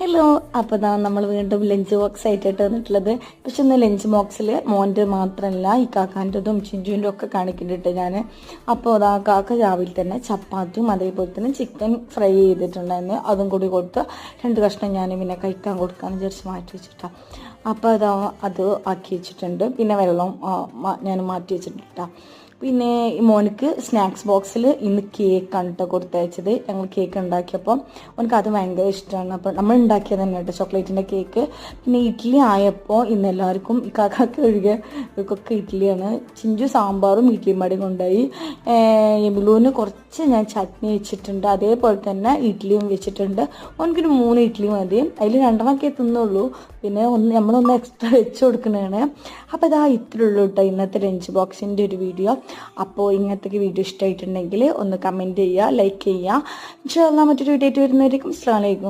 Hello, അപ്പോൾ നമ്മൾ വീണ്ടും ലഞ്ച് ബോക്സ് ആയിട്ടായിട്ട് വന്നിട്ടുള്ളത്. പക്ഷെ ഇന്ന് ലഞ്ച് ബോക്സിൽ മോൻ്റെ മാത്രമല്ല ഈ കാക്കാൻ്റെതും ചിഞ്ചുവിൻ്റെ ഒക്കെ കാണിക്കുന്നുണ്ട് ഞാൻ. അപ്പോൾ അതാ കാക്ക രാവിലെ തന്നെ ചപ്പാത്തിയും അതേപോലെ തന്നെ ചിക്കൻ ഫ്രൈ ചെയ്തിട്ടുണ്ടായിരുന്നു. അതും കൂടി കൊടുത്ത് 2 കഷ്ണം ഞാൻ പിന്നെ കഴിക്കാൻ കൊടുക്കാമെന്ന് വിചാരിച്ച് മാറ്റി വെച്ചിട്ടാണ്. അപ്പോൾ അതാ അത് ആക്കി വെച്ചിട്ടുണ്ട്. പിന്നെ വെള്ളം ഞാൻ മാറ്റി വെച്ചിട്ടാണ്. പിന്നെ മോനിക്ക് സ്നാക്സ് ബോക്സിൽ ഇന്ന് കേക്കാണ് കേട്ടോ കൊടുത്തയച്ചത്. ഞങ്ങൾ കേക്ക് ഉണ്ടാക്കിയപ്പോൾ അവനക്ക് അത് ഭയങ്കര ഇഷ്ടമാണ്. അപ്പോൾ നമ്മൾ ഉണ്ടാക്കിയത് തന്നെ കേട്ടോ ചോക്ലേറ്റിൻ്റെ കേക്ക്. പിന്നെ ഇഡ്ഡലി ആയപ്പോൾ ഇന്ന് എല്ലാവർക്കും ഈ കാക്കാക്ക് ഒഴികെ ഇവർക്കൊക്കെ ഇഡ്ഡലിയാണ്. ചിഞ്ചു സാമ്പാറും ഇഡ്ഡലിയും പാടി കൊണ്ടുപോയി. എബിലൂന് കുറച്ച് ഞാൻ ചട്നി വെച്ചിട്ടുണ്ട്, അതേപോലെ തന്നെ ഇഡ്ഡലിയും വെച്ചിട്ടുണ്ട്. അവനക്കൊരു 3 ഇഡ്ഡലി മതി, അതിൽ 2 തിന്നുള്ളൂ. പിന്നെ നമ്മളൊന്ന് എക്സ്ട്രാ വെച്ച് കൊടുക്കുന്നതാണ്. അപ്പോൾ ഇതാ ഇത്രയുള്ളൂ കേട്ടോ ഇന്നത്തെ ലഞ്ച് ബോക്സിൻ്റെ ഒരു വീഡിയോ. അപ്പോൾ ഇങ്ങനത്തെ വീഡിയോ ഇഷ്ടമായിട്ടുണ്ടെങ്കിൽ ഒന്ന് കമൻറ്റ് ചെയ്യുക, ലൈക്ക് ചെയ്യുക. ഇൻഷാ അല്ലാഹ് മറ്റൊരു വീഡിയോ ആയിട്ട് വരുന്നതായിരിക്കും. അസ്സലാമു അലൈക്കും.